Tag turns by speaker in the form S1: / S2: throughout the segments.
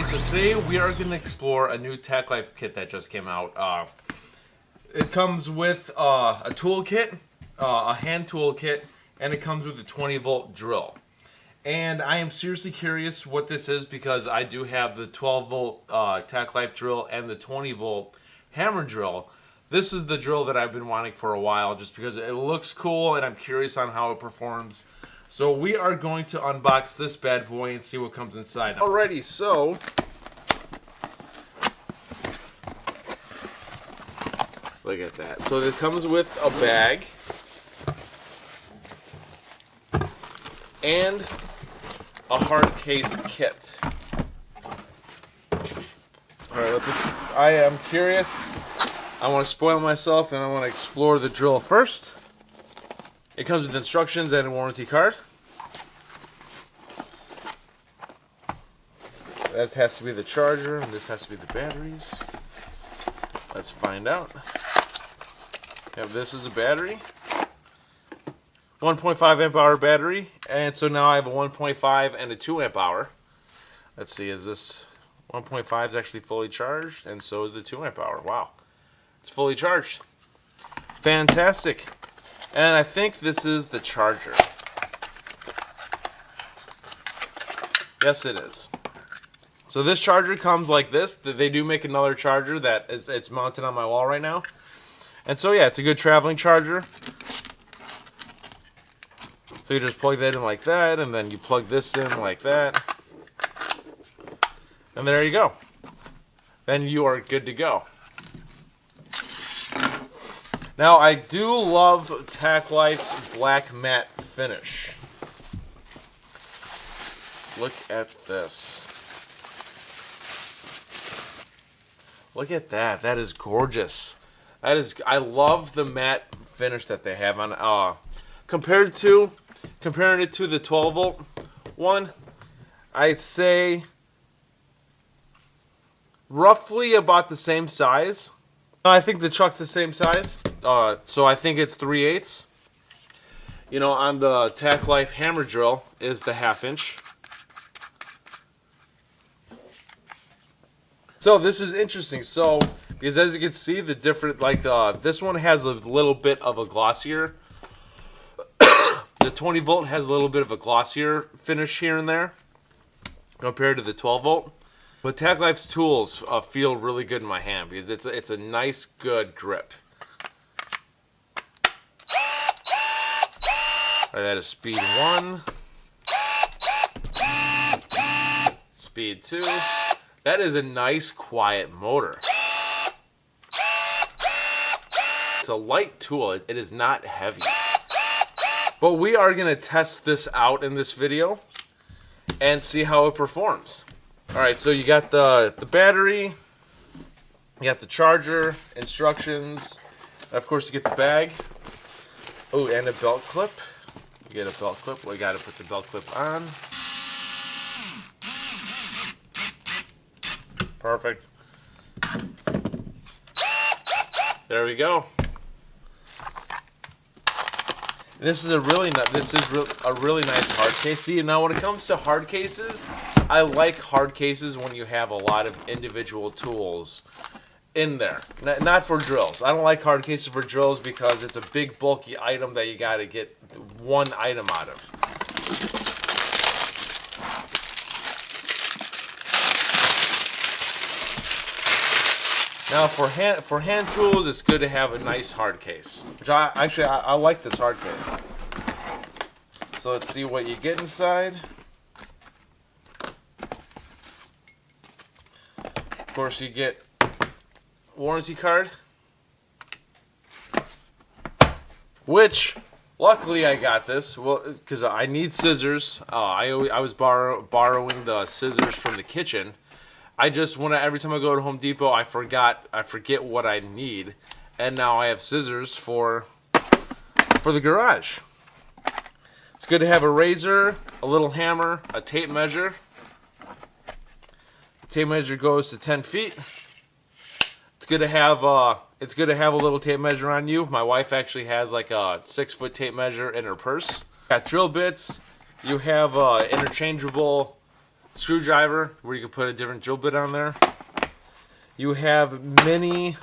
S1: Alrighty, so today we are going to explore a new TackLife kit that just came out. It comes with a tool kit, a hand tool kit, and it comes with a 20-volt drill. And I am seriously curious what this is because I do have the 12-volt TackLife drill and the 20-volt hammer drill. This is the drill that I've been wanting for a while just because it looks cool and I'm curious on how it performs. So we are going to unbox this bad boy and see what comes inside. Alrighty, so look at that. So it comes with a bag and a hard-cased kit. Alright, I am curious. I want to spoil myself and I want to explore the drill first. It comes with instructions and a warranty card. That has to be the charger, and this has to be the batteries. Let's find out. Yep, this is a battery. 1.5 amp hour battery, and so now I have a 1.5 and a 2 amp hour. Let's see, is this 1.5 is actually fully charged, and so is the 2 amp hour. Wow, it's fully charged. Fantastic. And I think this is the charger. Yes, it is. So this charger comes like this. They do make another charger that it's mounted on my wall right now. And so yeah, it's a good traveling charger. So you just plug that in like that, and then you plug this in like that. And there you go. Then you are good to go. Now, I do love TackLife's black matte finish. Look at this. Look at that. That is gorgeous. I love the matte finish that they have on. Comparing it to the 12-volt one, I'd say roughly about the same size. I think the chuck's the same size. So I think it's 3/8. You know, on the TackLife hammer drill is the 1/2 inch. So this is interesting. So because as you can see, the different this one has a little bit of a glossier. The 20-volt has a little bit of a glossier finish here and there compared to the 12-volt. But TackLife's tools feel really good in my hand because it's a nice, good grip. Alright, that is speed 1. Speed 2. That is a nice, quiet motor. It's a light tool. It is not heavy. But we are going to test this out in this video and see how it performs. Alright, so you got the battery, you got the charger, instructions, and of course you get the bag. Oh, and a belt clip. You get a belt clip. We got to put the belt clip on. Perfect. There we go. This is a really nice hard case. See, now when it comes to hard cases, I like hard cases when you have a lot of individual tools in there. Not for drills. I don't like hard cases for drills because it's a big bulky item that you got to get one item out of. Now for hand tools, it's good to have a nice hard case. Which I like this hard case. So let's see what you get inside. Of course, you get warranty card, which luckily I got this. Well, because I need scissors. I was borrowing the scissors from the kitchen. Every time I go to Home Depot, I forget what I need, and now I have scissors for the garage. It's good to have a razor, a little hammer, a tape measure. The tape measure goes to 10 feet. It's good to have a little tape measure on you. My wife actually has like a 6-foot tape measure in her purse. Got drill bits. You have interchangeable screwdriver where you can put a different drill bit on there. You have mini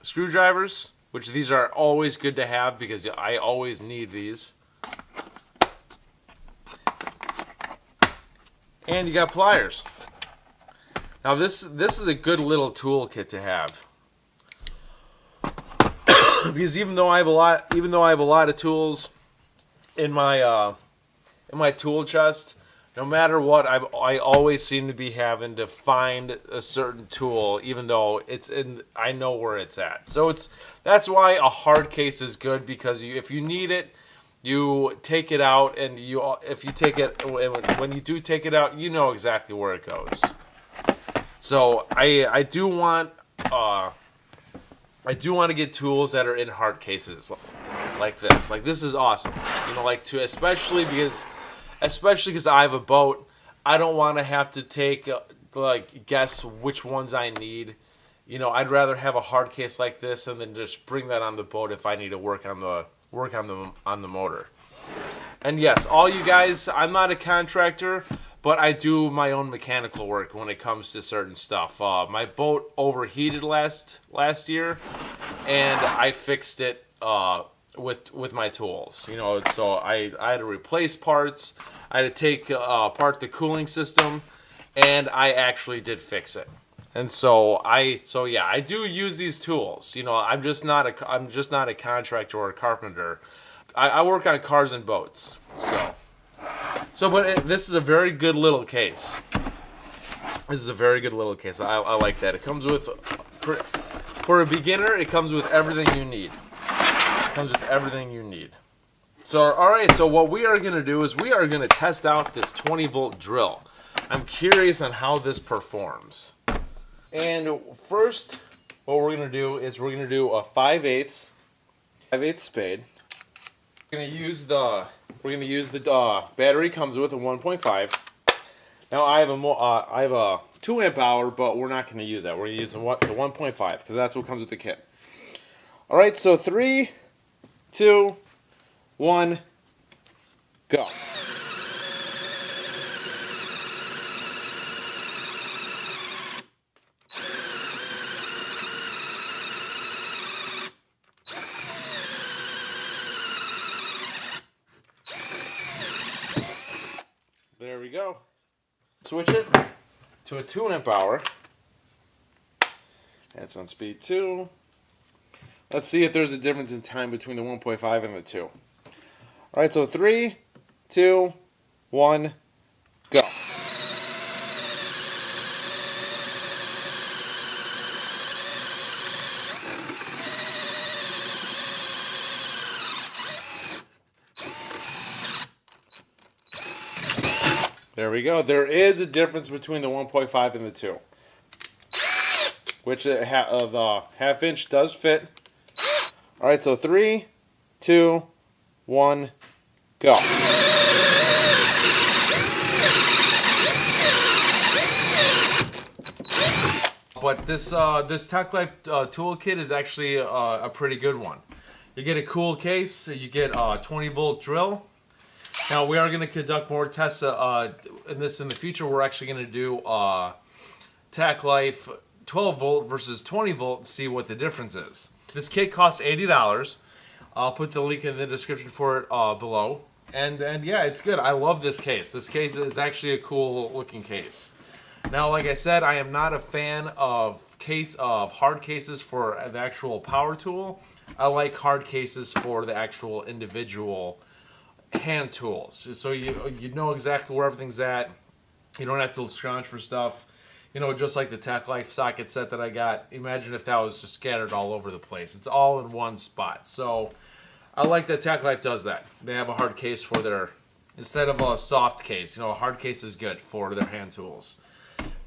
S1: screwdrivers, which these are always good to have because I always need these. And you got pliers. Now this is a good little toolkit to have. Because even though I have a lot of tools in my tool chest, no matter what, I always seem to be having to find a certain tool, even though I know where it's at. So that's why a hard case is good, because if you need it, you take it out, and when you do take it out, you know exactly where it goes. So I do want to get tools that are in hard cases like this. Like, this is awesome. You know, especially because I have a boat, I don't want to have to guess which ones I need. You know, I'd rather have a hard case like this and then just bring that on the boat if I need to work on the motor. And yes, all you guys, I'm not a contractor, but I do my own mechanical work when it comes to certain stuff. My boat overheated last year, and I fixed it with my tools. You know, so I had to replace parts. I had to take apart the cooling system, and I actually did fix it. And so yeah, I do use these tools. You know, I'm just not a contractor or a carpenter. I work on cars and boats. But this is a very good little case. This is a very good little case. I like that. It comes with, for a beginner, it comes with everything you need. It comes with everything you need. So, alright, so what we are going to do is we are going to test out this 20-volt drill. I'm curious on how this performs. And first, what we're going to do is we're going to do a 5/8 spade. We're going to use the battery comes with a 1.5. Now I have a 2 amp hour, but we're not going to use that. We're going to use the 1.5 because that's what comes with the kit. All right, so 3, 2, 1, go. There we go. Switch it to a 2 amp hour. That's on speed 2. Let's see if there's a difference in time between the 1.5 and the 2. Alright, so 3, 2, 1, go. There we go. There is a difference between the 1.5 and the 2. Which the half-inch does fit. Alright, so 3, 2, 1, go. But this TackLife toolkit is actually a pretty good one. You get a cool case, you get a 20-volt drill. Now, we are going to conduct more tests in the future. We're actually going to do TackLife 12-volt versus 20-volt and see what the difference is. This kit costs $80. I'll put the link in the description for it below. And yeah, it's good. I love this case. This case is actually a cool looking case. Now, like I said, I am not a fan of hard cases for the actual power tool. I like hard cases for the actual individual hand tools, so you know exactly where everything's at. You don't have to scrounge for stuff. You know, just like the TackLife socket set that I got. Imagine if that was just scattered all over the place. It's all in one spot. So I like that TackLife does that. They have a hard case for their, instead of a soft case. You know, a hard case is good for their hand tools.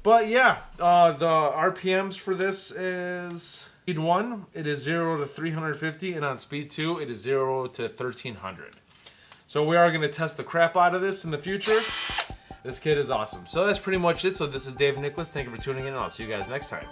S1: But yeah, the RPMs for this is speed 1, it is 0 to 350, and on speed 2, it is 0 to 1300. So we are going to test the crap out of this in the future. This kit is awesome. So that's pretty much it. So this is Dave Nicholas. Thank you for tuning in, and I'll see you guys next time.